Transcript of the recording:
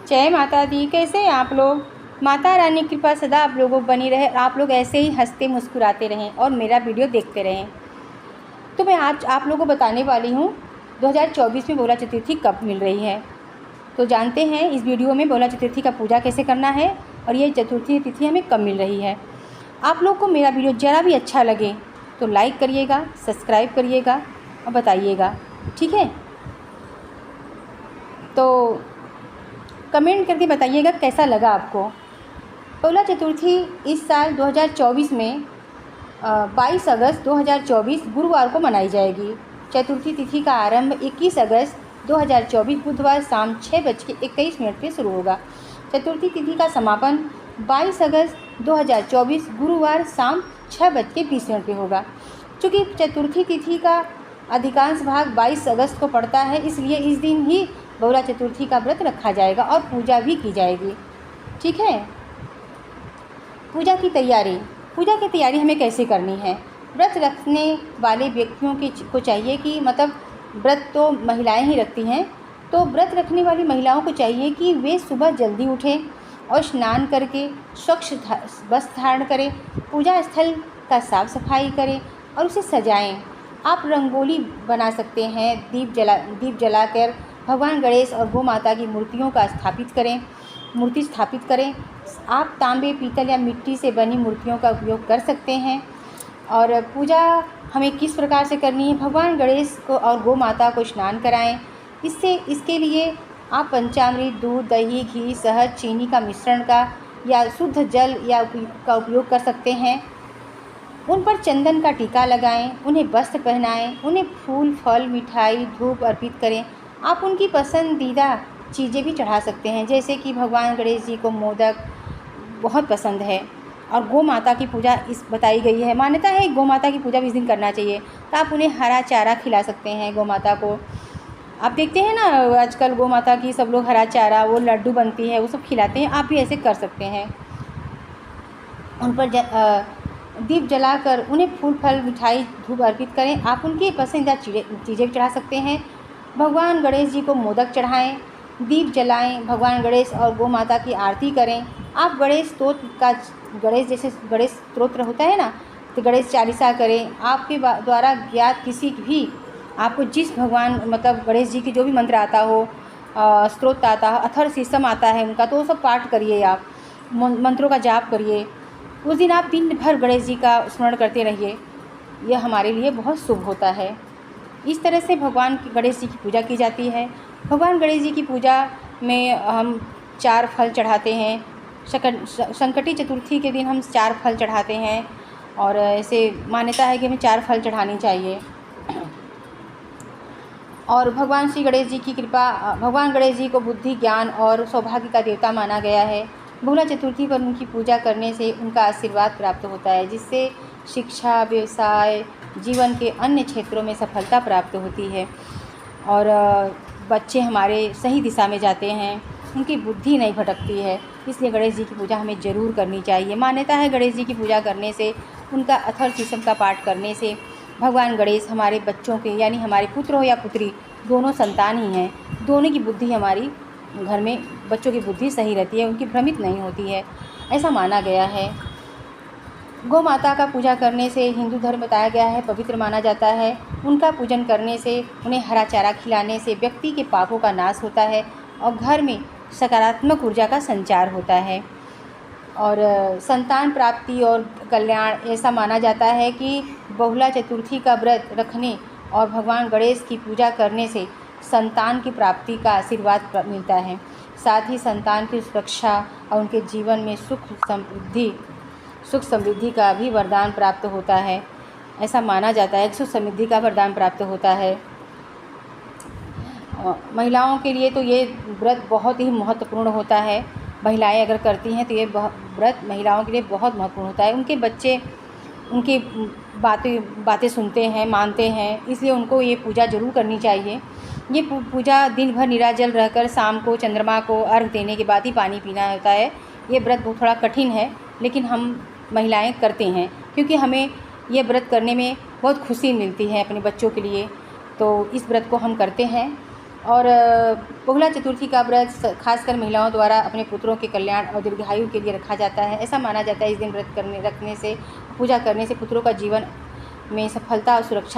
जय माता दी। कैसे हैं आप लोग? माता रानी की कृपा सदा आप लोगों को बनी रहे, आप लोग ऐसे ही हंसते मुस्कुराते रहें और मेरा वीडियो देखते रहें। तो मैं आज आप लोगों को बताने वाली हूँ 2024 में बगुला चतुर्थी कब मिल रही है। तो जानते हैं इस वीडियो में बगुला चतुर्थी का पूजा कैसे करना है और ये चतुर्थी तिथि हमें कब मिल रही है। आप लोग को मेरा वीडियो ज़रा भी अच्छा लगे तो लाइक करिएगा, सब्सक्राइब करिएगा और बताइएगा, ठीक है। तो कमेंट करके बताइएगा कैसा लगा आपको। बगुला चतुर्थी इस साल 2024 में 22 अगस्त 2024 गुरुवार को मनाई जाएगी। चतुर्थी तिथि का आरंभ 21 अगस्त 2024 बुधवार शाम 6:21 पर शुरू होगा। चतुर्थी तिथि का समापन 22 अगस्त 2024 गुरुवार शाम 6:20 पर होगा। चूँकि चतुर्थी तिथि का अधिकांश भाग 22 अगस्त को पड़ता है, इसलिए इस दिन ही बगुला चतुर्थी का व्रत रखा जाएगा और पूजा भी की जाएगी, ठीक है। पूजा की तैयारी हमें कैसे करनी है। व्रत रखने वाले व्यक्तियों को चाहिए कि मतलब व्रत तो महिलाएं ही रखती हैं, तो व्रत रखने वाली महिलाओं को चाहिए कि वे सुबह जल्दी उठें और स्नान करके स्वच्छ वस्त्र धारण करें, पूजा स्थल का साफ सफाई करें और उसे सजाएं। आप रंगोली बना सकते हैं, दीप जलाकर भगवान गणेश और गौ माता की मूर्ति स्थापित करें। आप तांबे, पीतल या मिट्टी से बनी मूर्तियों का उपयोग कर सकते हैं। और पूजा हमें किस प्रकार से करनी है, भगवान गणेश को और गौ माता को स्नान कराएं। इसके लिए आप पंचामृत, दूध, दही, घी, शहद, चीनी का मिश्रण का या शुद्ध जल का उपयोग कर सकते हैं। उन पर चंदन का टीका लगाएं, उन्हें वस्त्र पहनाएं, उन्हें फूल, फल, मिठाई, धूप अर्पित करें। आप उनकी पसंदीदा चीज़ें भी चढ़ा सकते हैं, जैसे कि भगवान गणेश जी को मोदक बहुत पसंद है और गौ माता की पूजा इस बताई गई है। मान्यता है गौ माता की पूजा भी इस दिन करना चाहिए, तो आप उन्हें हरा चारा खिला सकते हैं। गौ माता को आप देखते हैं ना, आजकल गौ माता की सब लोग हरा चारा, वो लड्डू बनती है, वो सब खिलाते हैं। आप भी ऐसे कर सकते हैं। उन पर दीप जलाकर उन्हें फूल, फल, मिठाई, धूप अर्पित करें। आप उनकी पसंदीदा चीज़ें भी चढ़ा सकते हैं। भगवान गणेश जी को मोदक चढ़ाएं, दीप जलाएं, भगवान गणेश और गौ माता की आरती करें। आप गणेश स्तोत्र होता है ना, तो गणेश चालीसा करें। आपके द्वारा ज्ञात किसी भी आपको जिस भगवान मतलब गणेश जी की जो भी मंत्र आता हो, स्तोत्र आता हो, अथर्व शीर्षम आता है उनका, तो वो सब पाठ करिए। आप मंत्रों का जाप करिए। उस दिन आप दिन भर गणेश जी का स्मरण करते रहिए, यह हमारे लिए बहुत शुभ होता है। इस तरह से भगवान गणेश जी की पूजा की जाती है। भगवान गणेश जी की पूजा में हम 4 फल चढ़ाते हैं। संकटी चतुर्थी के दिन हम 4 फल चढ़ाते हैं और ऐसे मान्यता है कि हमें 4 फल चढ़ानी चाहिए। और भगवान गणेश जी को बुद्धि, ज्ञान और सौभाग्य का देवता माना गया है। बगुला चतुर्थी पर उनकी पूजा करने से उनका आशीर्वाद प्राप्त होता है, जिससे शिक्षा, व्यवसाय, जीवन के अन्य क्षेत्रों में सफलता प्राप्त होती है और बच्चे हमारे सही दिशा में जाते हैं, उनकी बुद्धि नहीं भटकती है। इसलिए गणेश जी की पूजा हमें ज़रूर करनी चाहिए। मान्यता है गणेश जी की पूजा करने से, उनका अथर्व शीर्षम का पाठ करने से भगवान गणेश हमारे बच्चों के, यानी हमारे पुत्र हो या पुत्री, दोनों संतान ही हैं, दोनों की बुद्धि, हमारी घर में बच्चों की बुद्धि सही रहती है, उनकी भ्रमित नहीं होती है, ऐसा माना गया है। गौ माता का पूजा करने से हिंदू धर्म बताया गया है पवित्र माना जाता है। उनका पूजन करने से, उन्हें हरा चारा खिलाने से व्यक्ति के पापों का नाश होता है और घर में सकारात्मक ऊर्जा का संचार होता है और संतान प्राप्ति और कल्याण। ऐसा माना जाता है कि बगुला चतुर्थी का व्रत रखने और भगवान गणेश की पूजा करने से संतान की प्राप्ति का आशीर्वाद मिलता है। साथ ही संतान की सुरक्षा और उनके जीवन में सुख समृद्धि का भी वरदान प्राप्त होता है। ऐसा माना जाता है कि सुख समृद्धि का वरदान प्राप्त होता है। महिलाओं के लिए तो ये व्रत बहुत ही महत्वपूर्ण होता है। महिलाएं अगर करती हैं तो ये व्रत महिलाओं के लिए बहुत महत्वपूर्ण होता है। उनके बच्चे उनकी बातें सुनते हैं, मानते हैं, इसलिए उनको ये पूजा ज़रूर करनी चाहिए। ये पूजा दिन भर निराजल रहकर शाम को चंद्रमा को अर्घ देने के बाद ही पानी पीना होता है। ये व्रत थोड़ा कठिन है, लेकिन हम महिलाएं करते हैं क्योंकि हमें ये व्रत करने में बहुत खुशी मिलती है अपने बच्चों के लिए, तो इस व्रत को हम करते हैं। और बहुला चतुर्थी का व्रत खासकर महिलाओं द्वारा अपने पुत्रों के कल्याण और दीर्घायु के लिए रखा जाता है। ऐसा माना जाता है इस दिन व्रत रखने से, पूजा करने से पुत्रों का जीवन में सफलता और सुरक्षा